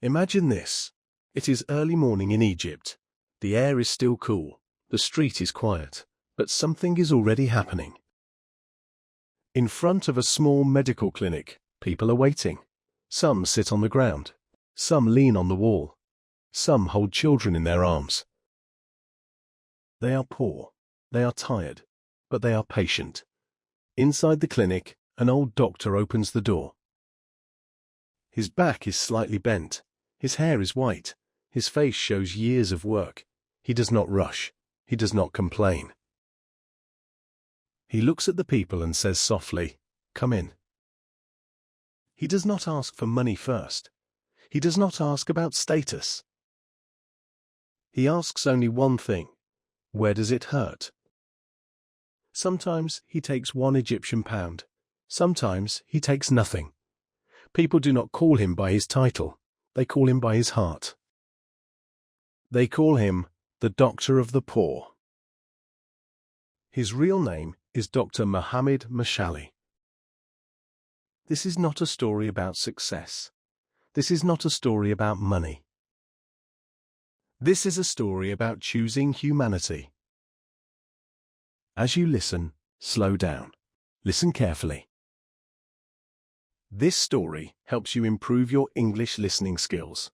Imagine this. It is early morning in Egypt. The air is still cool. The street is quiet. But something is already happening. In front of a small medical clinic, people are waiting. Some sit on the ground. Some lean on the wall. Some hold children in their arms. They are poor. They are tired. But they are patient. Inside the clinic, an old doctor opens the door. His back is slightly bent. His hair is white. His face shows years of work. He does not rush. He does not complain. He looks at the people and says softly, "Come in." He does not ask for money first. He does not ask about status. He asks only one thing: where does it hurt? Sometimes he takes 1 Egyptian pound. Sometimes he takes nothing. People do not call him by his title. They call him by his heart. They call him the Doctor of the Poor. His real name is Dr. Mohamed Mashally. This is not a story about success. This is not a story about money. This is a story about choosing humanity. As you listen, slow down. Listen carefully. This story helps you improve your English listening skills.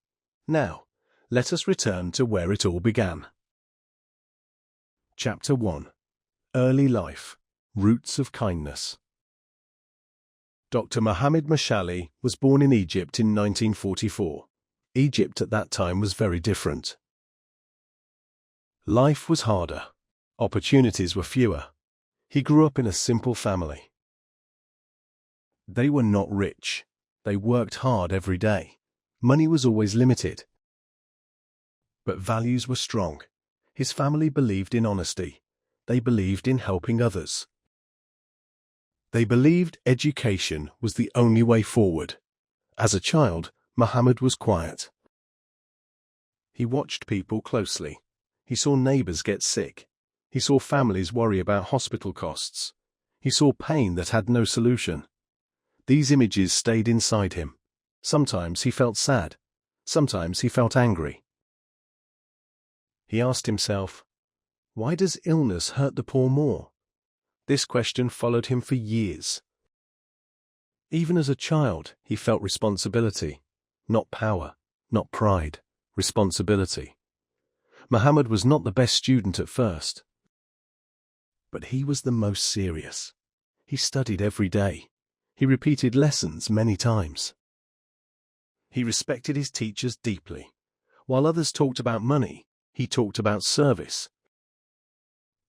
Now, let us return to where it all began. Chapter 1. Early Life. Roots of Kindness. Dr. Mohamed Mashally was born in Egypt in 1944. Egypt at that time was very different. Life was harder. Opportunities were fewer. He grew up in a simple family. They were not rich. They worked hard every day. Money was always limited. But values were strong. His family believed in honesty. They believed in helping others. They believed education was the only way forward. As a child, Mohammed was quiet. He watched people closely. He saw neighbors get sick. He saw families worry about hospital costs. He saw pain that had no solution. These images stayed inside him. Sometimes he felt sad. Sometimes he felt angry. He asked himself, why does illness hurt the poor more? This question followed him for years. Even as a child, he felt responsibility. Not power, not pride, responsibility. Mohammed was not the best student at first. But he was the most serious. He studied every day. He repeated lessons many times. He respected his teachers deeply. While others talked about money, he talked about service.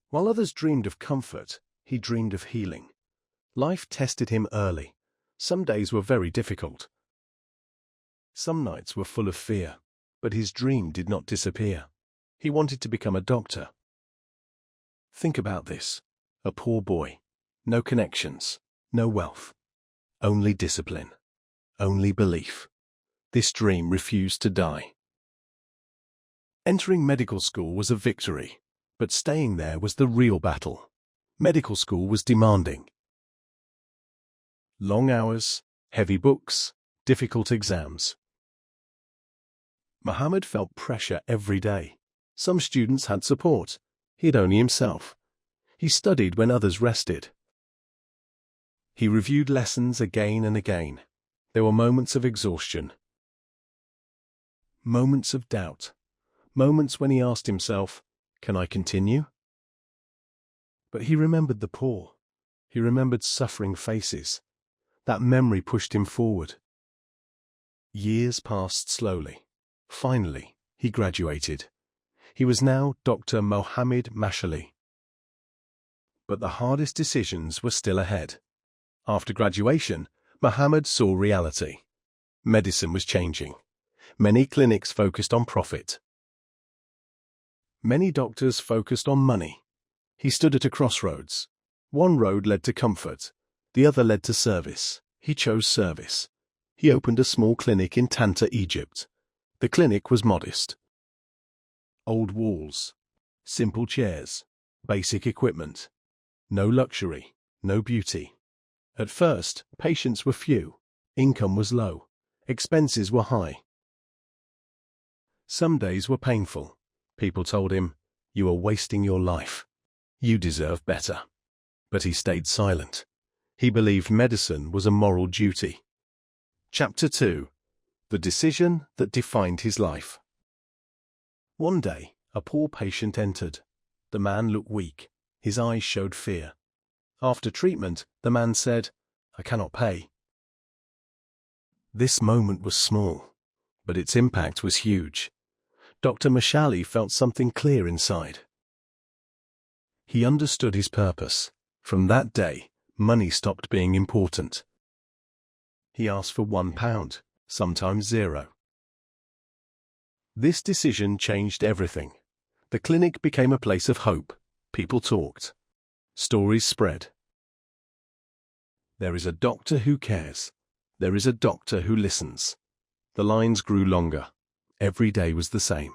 While others dreamed of comfort, he dreamed of healing. Life tested him early. Some days were very difficult. Some nights were full of fear, but his dream did not disappear. He wanted to become a doctor. Think about this. A poor boy. No connections. No wealth. Only discipline. Only belief. This dream refused to die. Entering medical school was a victory, but staying there was the real battle. Medical school was demanding. Long hours, heavy books, difficult exams. Mohammed felt pressure every day. Some students had support. He had only himself. He studied when others rested. He reviewed lessons again and again. There were moments of exhaustion. Moments of doubt. Moments when he asked himself, can I continue? But he remembered the poor. He remembered suffering faces. That memory pushed him forward. Years passed slowly. Finally, he graduated. He was now Dr. Mohamed Mashally. But the hardest decisions were still ahead. After graduation, Mohammed saw reality. Medicine was changing. Many clinics focused on profit. Many doctors focused on money. He stood at a crossroads. One road led to comfort. The other led to service. He chose service. He opened a small clinic in Tanta, Egypt. The clinic was modest. Old walls, simple chairs, basic equipment. No luxury, no beauty. At first, patients were few. Income was low. Expenses were high. Some days were painful. People told him, "You are wasting your life. You deserve better." But he stayed silent. He believed medicine was a moral duty. Chapter 2. The decision that defined his life. One day, a poor patient entered. The man looked weak. His eyes showed fear. After treatment, the man said, "I cannot pay." This moment was small, but its impact was huge. Dr. Mashally felt something clear inside. He understood his purpose. From that day, money stopped being important. He asked for £1, sometimes 0. This decision changed everything. The clinic became a place of hope. People talked. Stories spread. There is a doctor who cares. There is a doctor who listens. The lines grew longer. Every day was the same.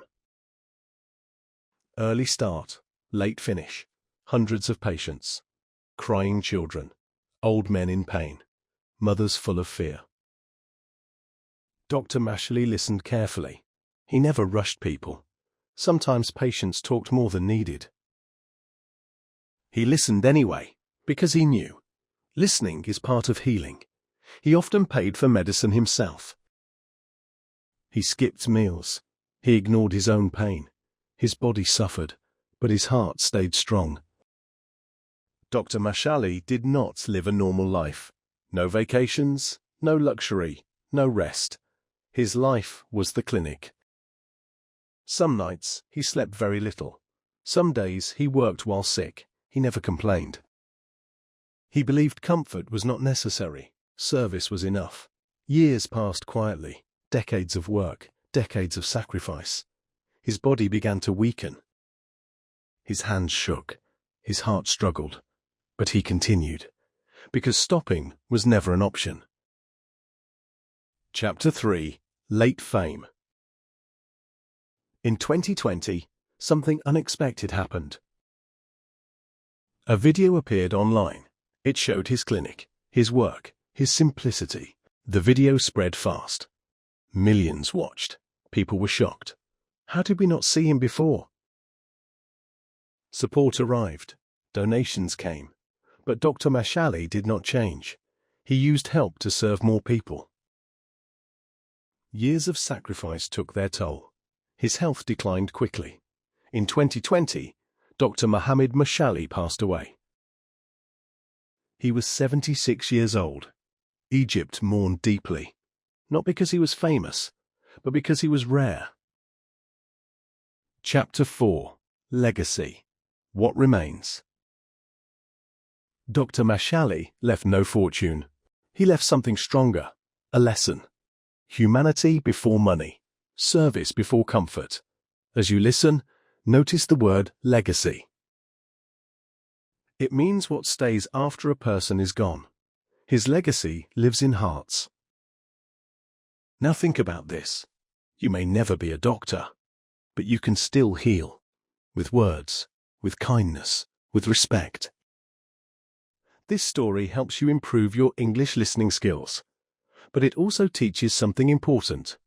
Early start, late finish. Hundreds of patients. Crying children. Old men in pain. Mothers full of fear. Dr. Mashally listened carefully. He never rushed people. Sometimes patients talked more than needed. He listened anyway, because he knew. Listening is part of healing. He often paid for medicine himself. He skipped meals. He ignored his own pain. His body suffered, but his heart stayed strong. Dr. Mashally did not live a normal life. No vacations, no luxury, no rest. His life was the clinic. Some nights he slept very little. Some days he worked while sick. He never complained. He believed comfort was not necessary. Service was enough. Years passed quietly. Decades of work, decades of sacrifice. His body began to weaken. His hands shook. His heart struggled. But he continued, because stopping was never an option. Chapter 3. Late Fame. In 2020, something unexpected happened. A video appeared online. It showed his clinic, his work, his simplicity. The video spread fast. Millions watched. People were shocked. How did we not see him before? Support arrived. Donations came. But Dr. Mashally did not change. He used help to serve more people. Years of sacrifice took their toll. His health declined quickly. In 2020, Dr. Mohamed Mashally passed away. He was 76 years old. Egypt mourned deeply, not because he was famous, but because he was rare. Chapter 4. Legacy. What remains? Dr. Mashally left no fortune. He left something stronger, a lesson. Humanity before money, service before comfort. As you listen, notice the word legacy. It means what stays after a person is gone. His legacy lives in hearts. Now think about this. You may never be a doctor, but you can still heal. With words, with kindness, with respect. This story helps you improve your English listening skills, but it also teaches something important.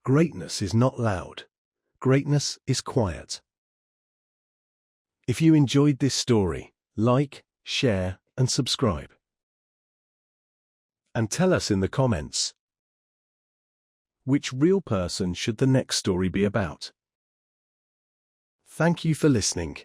Greatness is not loud. Greatness is quiet. If you enjoyed this story, like, share, and subscribe. And tell us in the comments, which real person should the next story be about? Thank you for listening.